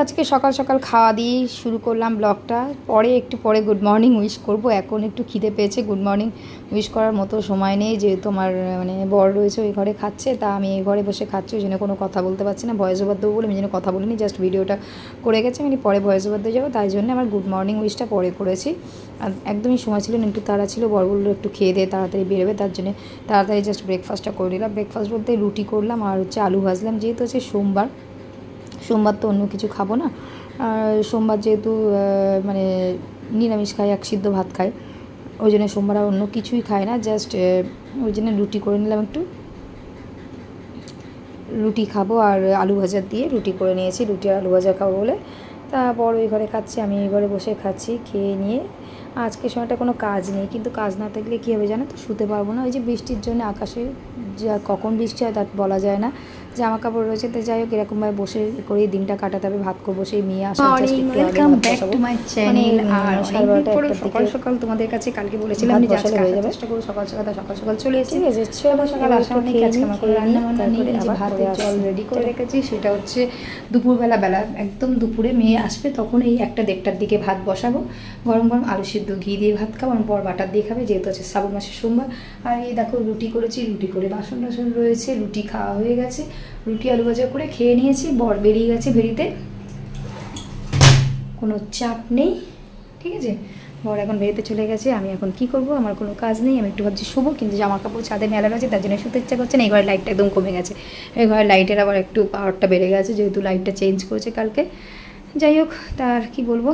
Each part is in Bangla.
আজকে সকাল সকাল খাওয়া দিয়ে শুরু করলাম ব্লগটা। একটু পরে গুড মর্নিং উইশ করব। এখন একটু খিদে পেয়েছে, গুড মর্নিং উইশ করার মতো সময় নেই, যেহেতু আমার মানে বর রয়েছে ওই ঘরে খাচ্ছে, তা আমি এই ঘরে বসে খাচ্ছি, ওই জন্য কোনো কথা বলতে পারছি না। ভয়েস ওভার দেবো বলে আমি যেন কথা বলিনি, জাস্ট ভিডিওটা করে গেছে, আমি পরে ভয়েস ওভার দিয়ে যাবো, তাই জন্য আমার গুড মর্নিং উইশটা পরে করেছি। আর একদমই সময় ছিল না, একটু তাড়া ছিল, বর বললো একটু খেয়ে দিয়ে তাড়াতাড়ি বেরোবে, তার জন্য তাড়াতাড়ি জাস্ট ব্রেকফাস্টটা করে নিলাম। ব্রেকফাস্ট বলতে রুটি করলাম আর আলু ভাজলাম, যেহেতু হচ্ছে সোমবার তো অন্য কিছু খাবো না। আর সোমবার যেহেতু মানে নিরামিষ খাই, এক সিদ্ধ ভাত খাই, ওই জন্য সোমবার আর অন্য কিছুই খাই না, জাস্ট ওই জন্য রুটি করে নিলাম, একটু রুটি খাবো আর আলু ভাজা দিয়ে রুটি করে নিয়েছি, রুটি আর আলু ভাজা খাবো বলে। তারপর ওই ঘরে খাচ্ছি, আমি এই ঘরে বসে খাচ্ছি। খেয়ে নিয়ে আজকে সময়টা কোনো কাজ নেই, কিন্তু কাজ না থাকলে কী হবে জানো তো, শুতে পারবো না। ওই যে বৃষ্টির জন্য আকাশে যা কখন বৃষ্টি হয় তার বলা যায় না, জামা কাপড় রয়েছে, তো যাই হোক এরকমভাবে বসে করেই দিনটা কাটাতে হবে। ভাত করবো, সেই মেয়ে আসার সকাল সকাল তোমাদের কাছে কালকে বলেছিলাম আমি চেষ্টা করবো সকাল সকাল চলে এসেছি, সকাল আসা অনেক কাজ কাম করে রান্না বান্না নিয়ে ভাতের জল রেডি করে রেখেছি। সেটা হচ্ছে দুপুরবেলা একদম দুপুরে মেয়ে আসবে, তখন এই 1-1:30টার দিকে ভাত বসাবো, গরম গরম আলু সিদ্ধ ঘি দিয়ে ভাত খাবো, আমার বর বাটার দিয়ে খাবে, যেহেতু হচ্ছে শ্রাবণ মাসের সোমবার। আর এই দেখো রুটি করেছি, রুটি করে বাসন টাসন রয়েছে, রুটি খাওয়া হয়ে গেছে, রুটি আলু ভাজা করে খেয়ে নিয়েছি। বর বেরিয়ে গেছে বেরিতে, কোনো চাপ নেই, ঠিক আছে। বর এখন বেরিতে চলে গেছে, আমি এখন কি করব, আমার কোনো কাজ নেই, আমি একটু ভাবছি শুবো, কিন্তু জামা কাপড় ছাদে মেলা রয়েছে, তার জন্য শুতে ইচ্ছা করছে না। এই ঘরের লাইটটা একদম কমে গেছে, এই ঘরের লাইটের আবার একটু পাওয়ারটা বেড়ে গেছে, যেহেতু লাইটটা চেঞ্জ করেছে কালকে। যাই হোক, তার কি বলবো,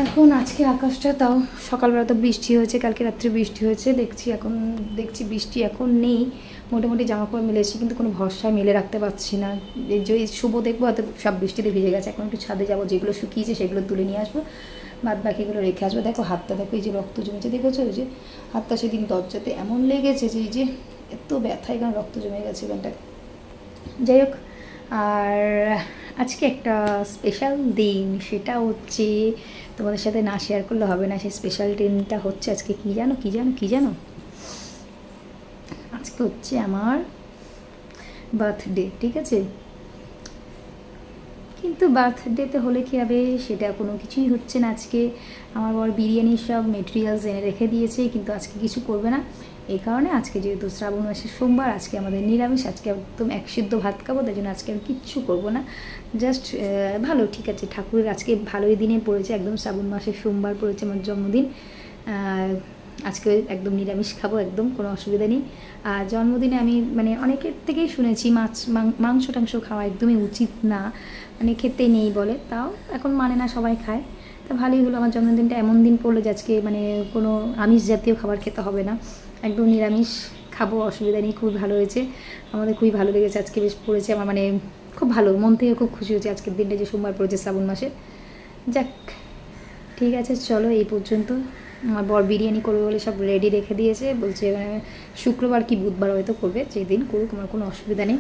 এখন আজকে আকাশটা তাও সকালবেলা তো বৃষ্টি হয়েছে, কালকে রাত্রে বৃষ্টি হয়েছে, দেখছি বৃষ্টি এখন নেই, মোটামুটি জামা কাপড় মেলেছি, কিন্তু কোনো ভরসায় মেলে রাখতে পারছি না। যে শুভ দেখবো হয়তো সব বৃষ্টিতে ভিজে গেছে, এখন একটু ছাদে যাবো, যেগুলো শুকিয়েছে সেগুলো তুলে নিয়ে আসবো, বাদ বাকিগুলো রেখে আসবো। দেখো হাতটা দেখো, এই যে রক্ত জমেছে, দেখেছো? ওই যে হাতটা সেদিন দরজাতে এমন লেগেছে যে এই যে এত ব্যথা, এখানে রক্ত জমে গেছে এখানটা। যাই হোক, আর আজকে একটা স্পেশাল দিন, সেটা হচ্ছে তোমাদের সাথে না শেয়ার করলে হবে না। সেই স্পেশাল দিনটা হচ্ছে আজকে কি জানো, আজকে হচ্ছে আমার বার্থডে, ঠিক আছে। কিন্তু বার্থডেতে হলে কী হবে, সেটা কোনো কিছুই হচ্ছে না আজকে। আমার বর বিরিয়ানির সব মেটেরিয়ালস এনে রেখে দিয়েছে, কিন্তু আজকে কিছু করবে না। এই কারণে আজকে যেহেতু শ্রাবণ মাসের সোমবার, আজকে আমাদের নিরামিষ, আজকে একদম এক সিদ্ধ ভাত খাবো, তাই জন্য আজকে আমি কিচ্ছু করবো না। জাস্ট ভালো, ঠিক আছে, ঠাকুরের আজকে ভালোই দিনে পড়েছে, একদম শ্রাবণ মাসের সোমবার পড়েছে আমার জন্মদিন, আজকে একদম নিরামিষ খাবো, একদম কোনো অসুবিধা নেই। আর জন্মদিনে আমি মানে অনেকের থেকেই শুনেছি মাংস টাংস খাওয়া একদমই উচিত না, মানে খেতেই নেই বলে, তাও এখন মানে না, সবাই খায়। তা ভালোই হলো, আমার জন্মদিনটা এমন দিন পড়লো যে আজকে মানে কোনো আমিষ জাতীয় খাবার খেতে হবে না, একদম নিরামিষ খাবো, অসুবিধা নেই। খুবই ভালো হয়েছে, আমাদের খুবই ভালো লেগেছে, আজকে বেশ পড়েছে আমার, মানে খুব ভালো, মন থেকে খুব খুশি হয়েছে আজকের দিনটা যে সোমবার পড়েছে শ্রাবণ মাসে। যাক, ঠিক আছে, চলো এই পর্যন্ত। আমার বর বিরিয়ানি করবে বলে সব রেডি রেখে দিয়েছে, বলছে শুক্রবার কি বুধবার হয়তো করবে, যেদিন করুক আমার কোনো অসুবিধা নেই।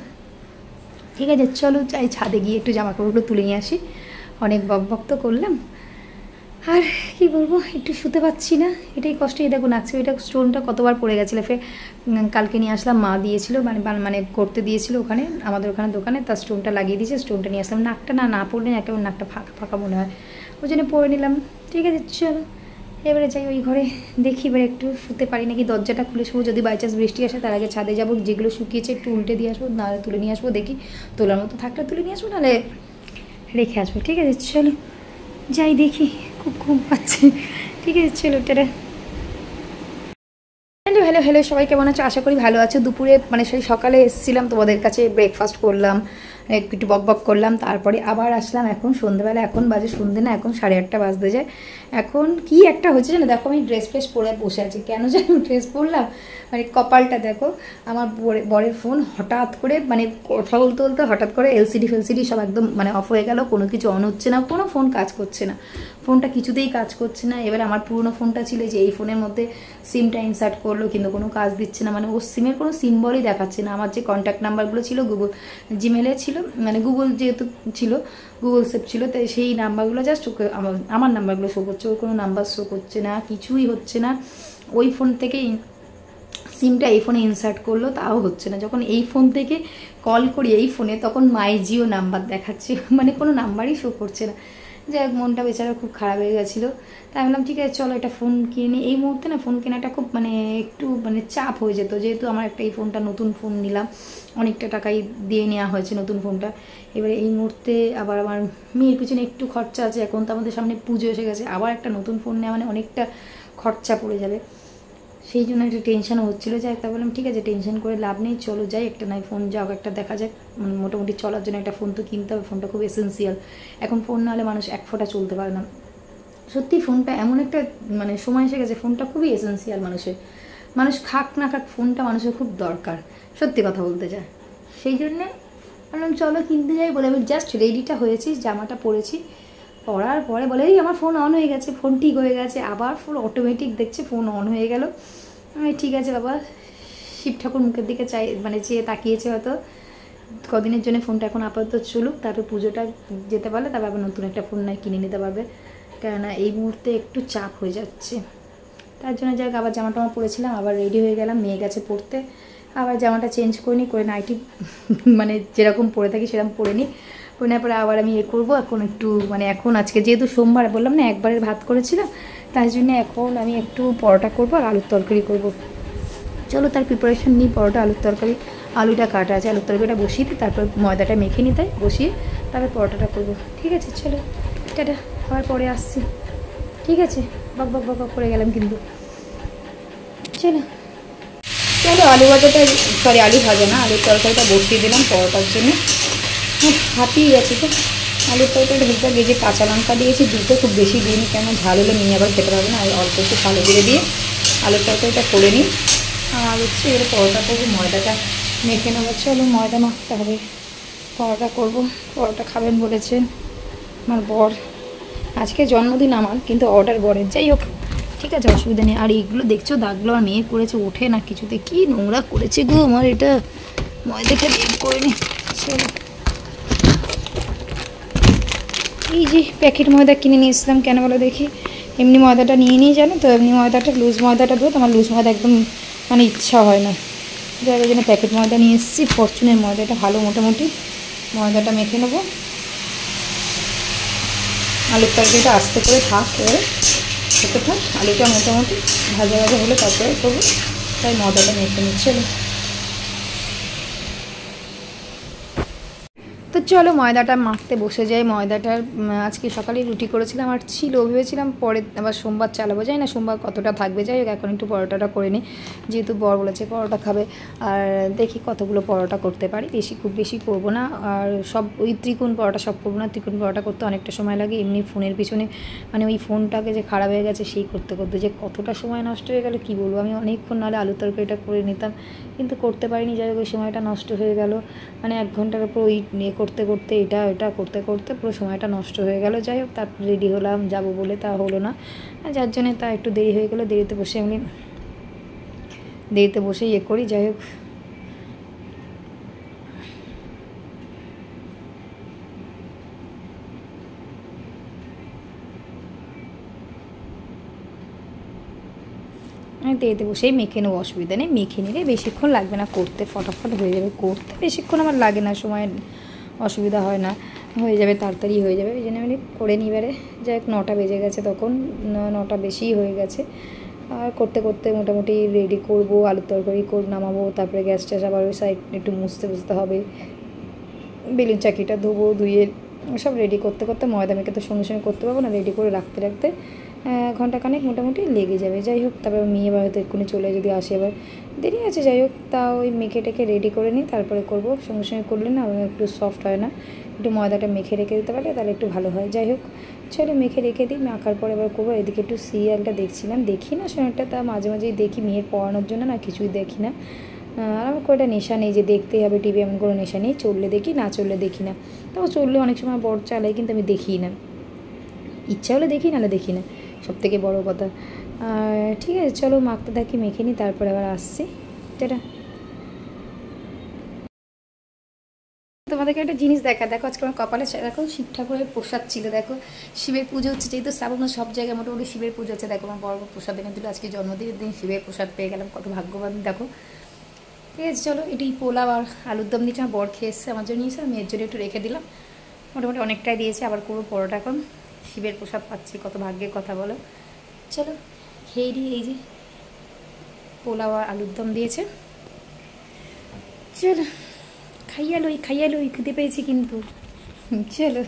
ঠিক আছে, চলো যাই ছাদে গিয়ে একটু জামা কাপড়গুলো তুলে নিয়ে আসি, অনেক বক তো করলাম। আর কি বলবো, একটু শুতে পাচ্ছি না, এটাই কষ্ট। এই দেখো নাকছে, ওইটা স্টোনটা কতবার পড়ে গেছিলো, ফের কালকে নিয়ে আসলাম, মা দিয়েছিল, মানে করতে দিয়েছিল ওখানে, আমাদের ওখানে দোকানে, তার স্টোনটা লাগিয়ে দিয়েছে, স্টোনটা নিয়ে আসলাম। নাকটা না পড়লে একেবারে নাকটা ফাঁকা ফাঁকা মনে হয়, ওই জন্য পরে নিলাম। ঠিক আছে, চলো এবারে যাই ওই ঘরে, দেখি এবারে একটু শুতে পারি নাকি, দরজাটা খুলে শুবো, যদি বাই চান্স বৃষ্টি আসে তার আগে ছাদে যাবো, যেগুলো শুকিয়েছে একটু উল্টে দিয়ে আসবো, নাহলে তুলে নিয়ে আসবো, দেখি তোলার মতো থাকলে তুলে নিয়ে আসবো, নাহলে রেখে আসবো। ঠিক আছে, চলো যাই, দেখি, খুব ঘুম পাচ্ছে। ঠিক আছে, চলো টাটা। হ্যালো সবাই কেমন আছো, আশা করি ভালো আছো। দুপুরে মানে সেই সকালে এসেছিলাম তোমাদের কাছে, ব্রেকফাস্ট করলাম, একটু বক করলাম, তারপরে আবার আসলাম এখন সন্ধ্যেবেলা, এখন বাজে সন্ধ্যে না, এখন 8:30 বাজতে যায়। এখন কি একটা হচ্ছে জানো, দেখো আমি ড্রেস ফ্রেস পরে বসে আছি, কেন যেন ড্রেস পরলাম, মানে কপালটা দেখো, আমার বরের ফোন হঠাৎ করে মানে কথা বলতে বলতে হঠাৎ করে এলসিডি ফেলসিডি সব একদম মানে অফ হয়ে গেল, কোনো কিছু অন হচ্ছে না, কোনো ফোন কাজ করছে না, ফোনটা কিছুতেই কাজ করছে না। এবার আমার পুরনো ফোনটা ছিল যে এই ফোনের মধ্যে সিমটা ইনসার্ট করলো, কিন্তু কোনো কাজ দিচ্ছে না, মানে ওর সিমের কোনো সিম্বলই দেখাচ্ছে না। আমার যে কন্ট্যাক্ট নাম্বারগুলো ছিল গুগল জিমেলে ছিল, মানে গুগল যেহেতু ছিল, গুগল সেভ ছিল, তাই সেই নাম্বারগুলো জাস্ট আমার নাম্বারগুলো শো করছে, ওর কোনো নাম্বার শো করছে না, কিছুই হচ্ছে না। ওই ফোন থেকেই সিমটা এই ফোনে ইনসার্ট করলো, তাও হচ্ছে না। যখন এই ফোন থেকে কল করি এই ফোনে, তখন মাই জিও নাম্বার দেখাচ্ছে, মানে কোনো নাম্বারই শো করছে না। যাই হোক, মনটা বেচারা খুব খারাপ হয়ে গেছিলো। তাই আমি বললাম ঠিক আছে চলো একটা ফোন কিনে নিই। এই মুহূর্তে না ফোন কেনাটা খুব মানে একটু মানে চাপ হয়ে যেত, যেহেতু আমার একটা এই ফোনটা নতুন ফোন নিলাম, অনেকটা টাকাই দিয়ে নেওয়া হয়েছে নতুন ফোনটা। এবারে এই মুহূর্তে আবার আমার মেয়ের পিছনে একটু খরচা আছে, এখন তো আমাদের সামনে পুজো এসে গেছে, আবার একটা নতুন ফোন নেওয়া মানে অনেকটা খরচা পড়ে যাবে, সেই জন্য একটু টেনশনও হচ্ছিলো। যাই তা বললাম ঠিক আছে টেনশন করে লাভ নেই, চলো যাই একটা নাই ফোন যাও একটা দেখা যাক, মোটামুটি চলার জন্য একটা ফোন তো কিনতে হবে, ফোনটা খুব এসেন্সিয়াল। এখন ফোন না হলে মানুষ এক ফোঁটা চলতে পারে না। সত্যি ফোনটা এমন একটা মানে সময় এসে গেছে, ফোনটা খুবই এসেন্সিয়াল মানুষের, মানুষ খাক না খাক ফোনটা মানুষের খুব দরকার, সত্যি কথা বলতে যায়। সেই জন্যে বললাম চলো কিনতে যাই বলে আমি জাস্ট রেডিটা হয়েছি, জামাটা পরেছি, পরার পরে বলে এই আমার ফোন অন হয়ে গেছে, ফোন ঠিক হয়ে গেছে, আবার ফোন অটোমেটিক দেখছে ফোন অন হয়ে গেল। আমি ঠিক আছে বাবা, শিব ঠাকুর মুখের দিকে চাই মানে চেয়ে তাকিয়েছে হয়তো, কদিনের জন্য ফোনটা এখন আপাতত চলুক, তারপর পুজোটা যেতে পারলে তারপর আবার নতুন একটা ফোন নাই কিনে নিতে পারবে, কেননা এই মুহূর্তে একটু চাপ হয়ে যাচ্ছে। তার জন্য যাক আবার জামা টামা পরেছিলাম, আবার রেডি হয়ে গেলাম, মেয়ে গেছে পড়তে, আবার জামাটা চেঞ্জ করে নিই, করে নাইটি মানে যেরকম পরে থাকি সেরকম পরে নিই, পরে নেওয়ার পরে আবার আমি করবো। এখন একটু মানে এখন আজকে যেহেতু সোমবার বললাম না একবারের ভাত করেছিলাম, তাই জন্য এখন আমি একটু পরোটা করবো আর আলুর তরকারি করবো। চলো তার প্রিপারেশন নিই, পরোটা আলুর তরকারি, আলুটা কাটা আছে, আলুর তরকারিটা বসিয়ে দিই, তারপর ময়দাটা মেখে নিই, তাই বসিয়ে তারপর পরোটাটা করবো। ঠিক আছে চলো টাটা, আবার পরে আসছি। ঠিক আছে, বক বক বক করে গেলাম কিন্তু। চলো চলো আলু ভাজাটা সরি আলু ভাজা না, আলুর তরকারিটা বসিয়ে দিলাম পরোটার জন্য। হাঁপিয়ে গেছি তো, আলুর তরকারিটা ভেজা গেজে কাঁচা লঙ্কা দিয়েছি দুটো, খুব বেশি দিইনি, কেন ঝাল হলে নিয়ে আবার খেতে পারবে না, আর অল্প একটু কালো জিরে দিয়ে আলুর তরকারিটা করে নিই। আর হচ্ছে এবারে পরোটা করবো, ময়দাটা মেখে নেবো। চলো ময়দা মাখতে হবে, পরোটা করবো। পরোটা খাবেন বলেছেন আমার বর, আজকে জন্মদিন আমার কিন্তু অর্ডার বরের, যাই হোক ঠিক আছে অসুবিধা নেই। আর এইগুলো দেখছো দাগগুলো আর মেয়ে করেছে, ওঠে না কিছুতে, কি নোংরা করেছে গো আমার এটা, ময়দাটা বের করে নি। চলো এই যে প্যাকেট ময়দা কিনে নিয়ে এসলাম, কেন বলো দেখি, এমনি ময়দাটা নিয়ে নিয়ে জানো তো, এমনি ময়দাটা লুজ ময়দাটা দেবো, তোমার লুজ ময়দা একদম মানে ইচ্ছা হয় না, যার জন্য প্যাকেট ময়দা নিয়ে এসেছি, ফরচুনের ময়দাটা ভালো, মোটামুটি ময়দাটা মেখে নেবো। আলুর তরকারিটা আস্তে করে থাক, এবারে ছোটো থাক, আলুটা মোটামুটি ভাজা ভাজা হলে তারপরে করবো, তাই ময়দাটা মেখে নিচ্ছে। তো চলো ময়দাটা মাখতে বসে যাই। ময়দাটার আজকে সকালে রুটি করেছিলাম আর ছিল, ভেবেছিলাম পরে আবার সোমবার চালাবো, যাই না সোমবার কতটা থাকবে, যাই হোক এখন একটু পরোটাটা করে নিই, যেহেতু বর বলেছে পরোটা খাবে। আর দেখি কতগুলো পরোটা করতে পারি, খুব বেশি করবো না, আর সব ওই ত্রিকোণ পরোটা সব করবো না, ত্রিকোণ পরোটা করতে অনেকটা সময় লাগে, এমনি ফোনের পিছনে মানে ওই ফোনটাকে যে খারাপ হয়ে গেছে সেই করতে করতে যে কতটা সময় নষ্ট হয়ে গেল কী বলবো। আমি অনেকক্ষণ নাহলে আলু তরকারিটা করে নিতাম, কিন্তু করতে পারিনি, যাই হোক ওই সময়টা নষ্ট হয়ে গেল, মানে 1 ঘন্টার উপর ওই নিয়ে করতে করতে এটা করতে করতে পুরো সময়টা নষ্ট হয়ে গেল। যাই হোক তারপর রেডি হলাম যাবো বলে, তা হলো না, যার জন্যে তা একটু দেরি হয়ে গেলো, দেরিতে বসে করি। যাই হোক আমি দেরিতে বসেই মেখে নেবো, অসুবিধা নেই, মেখে নিলে বেশিক্ষণ লাগবে না করতে, ফটাফট হয়ে যাবে, করতে বেশিক্ষণ আমার লাগে না, সময় অসুবিধা হয় না, হয়ে যাবে তাড়াতাড়ি হয়ে যাবে, ওই জন্য আমি করে নিই। এবারে যাই হোক 9টা বেজে গেছে, তখন 9টা বেশিই হয়ে গেছে, আর করতে করতে মোটামুটি রেডি করবো, আলুর তরকারি নামাবো, তারপরে গ্যাস ট্যাস আবার ওই সাইড একটু মুছতে হবে, বেলুন চাকিটা ধুয়ে সব রেডি করতে করতে, ময়দা মেখে তো সঙ্গে সঙ্গে করতে পারবো না, রেডি করে রাখতে ঘন্টাখানেক মোটামুটি লেগে যাবে। যাই হোক তারপর মেয়ে এবার হয়তো এক্ষুনি চলে যদি আসে, এবার দেরি আছে, যাই হোক তা ওই মেখে টেকে রেডি করে নিই, তারপরে করবো, সঙ্গে সঙ্গে করলে না একটু সফট হয় না, একটু ময়দাটা মেখে রেখে দিতে পারলে তাহলে একটু ভালো হয়। যাই হোক চলো মেখে রেখে দিই, মাখার পরে এবার করবো। এদিকে একটু সিরিয়ালটা দেখছিলাম, দেখি না শোনারটা, তা মাঝে মাঝেই দেখি, মেয়ের পড়ানোর জন্য না কিছুই দেখি না, আর আমার কোনো একটা নেশা নেই যে দেখতেই হবে টিভি, এমন কোনো নেশা নেই, চললে দেখি না চললে দেখি না, তাও চললে অনেক সময় বড় চালাই, কিন্তু আমি দেখি না, ইচ্ছা হলে দেখি নাহলে দেখি না, সবথেকে বড় কথা। ঠিক আছে চলো মাখতে থাকি, মেখে নিই, তারপরে আবার আসছি। এটা তোমাদেরকে একটা জিনিস দেখো আজকে আমার কপালে দেখো শিব ঠাকুরের প্রসাদ ছিল, দেখো শিবের পুজো হচ্ছে, যেহেতু শ্রাবণ মাস সব জায়গায় মোটামুটি শিবের পুজো হচ্ছে। দেখো আমার বড় প্রসাদ এনে দিল, আজকে জন্মদিনের দিন শিবের প্রসাদ পেয়ে গেলাম, কত ভাগ্যবান দেখো। ঠিক আছে চলো, এটি পোলাও আর আলুর দম দিয়েছে, আমার বর খেয়ে এসছে, আমার জন্য নিয়েছে, আমি এর জন্য একটু রেখে দিলাম, মোটামুটি অনেকটাই দিয়েছে। আবার পুরো পরোটা এখন শিবের প্রসাদ পাচ্ছি, কত ভাগ্যের কথা বলো। চলো খেয়ে দিই, এই যে পোলাও আর আলুর দম দিয়েছে, চলো খাইয়া লই খেতে পেয়েছি কিন্তু। চলো,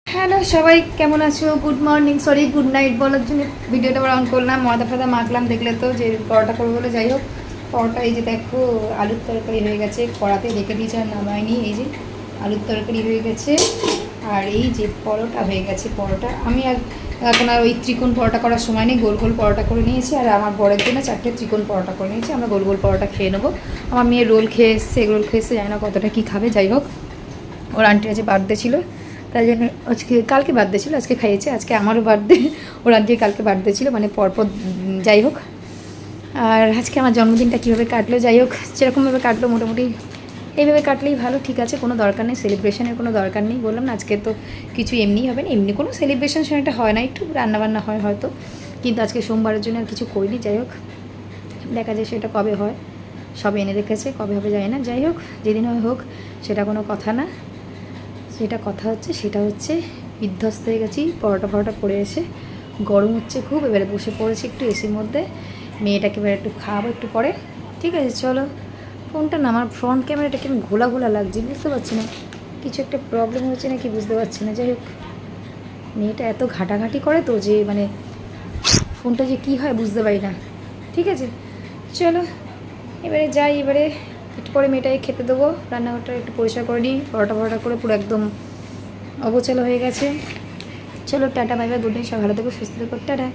হ্যালো সবাই কেমন আছো, good morning, sorry good night বলার জন্য ভিডিওটা আবার অন করলাম। ময়দা ফয়দা মাখলাম, দেখলে তো যে পরোটা করবো বলে। যাই হোক পরোটা এই যে দেখো আলুর তরকারি হয়ে গেছে, কড়াতে রেখে দিয়েছে আর নামাইনি। এই যে আলুর তরকারি হয়ে গেছে, আর এই যে পরোটা হয়ে গেছে। পরোটা আমি আর এখন আর ওই ত্রিকোণ পরোটা করার সময় নেই, গোল গোল পরোটা করে নিয়েছি, আর আমার বরের জন্য 4টে ত্রিকোণ পরোটা করে নিয়েছি। আমরা গোল গোল পরোটা খেয়ে নেবো। আমার মেয়ে রোল খেয়ে এসছে, এগ রোল খেয়ে এসছে, জানি না কতটা কী খাবে। যাই হোক ওর আন্টির আজকে বার্থডে ছিল, তাই জন্য আজকে কালকে বার্থডে ছিল, আজকে খাইয়েছে। আজকে আমারও বার্থডে, ওর আন্টির কালকে বার্থডে ছিল, মানে পরপর। যাই হোক আর আজকে আমার জন্মদিনটা কীভাবে কাটলো, যাই হোক যেরকমভাবে কাটলো মোটামুটি এইভাবে কাটলেই ভালো। ঠিক আছে, কোনো দরকার নেই সেলিব্রেশনের, কোনো দরকার নেই। বললাম না আজকে তো কিছু এমনি হবে না, এমনি কোনো সেলিব্রেশন সেটা হয় না, একটু রান্নাবান্না হয় হয়তো, কিন্তু আজকে সোমবারের জন্য আর কিছু করিনি। যাই হোক দেখা যায় সেটা কবে হয়, সব এনে রেখেছে, কবে হবে যায় না। যাই হোক যেদিন হোক সেটা কোনো কথা না, যেটা কথা হচ্ছে সেটা হচ্ছে বিধ্বস্ত হয়ে গেছি। পরোটা করে এসে গরম হচ্ছে খুব, এবারে বসে পড়েছি একটু এসির মধ্যে, মেয়েটাকে এবারে একটু খাওয়াবো একটু পরে। ঠিক আছে চলো, ফোনটা না আমার ফ্রন্ট ক্যামেরাটাকে আমি ঘোলা লাগছে, বুঝতে পারছি না কিছু একটা প্রবলেম হচ্ছে না কি বুঝতে পারছি না। যাই হোক মেয়েটা এত ঘাটাঘাটি করে তো যে মানে ফোনটা যে কী হয় বুঝতে পারি না। ঠিক আছে চলো এবারে যাই, এবারে একটু পরে মেয়েটাকে খেতে দেবো, রান্নাঘরটা একটু পরিষ্কার করে নিই, পরোটা করে পুরো একদম অগোছালো হয়ে গেছে। চলো tata bye bye, good night, সব ভালো থেকো সুস্থ থেকো, টাটা।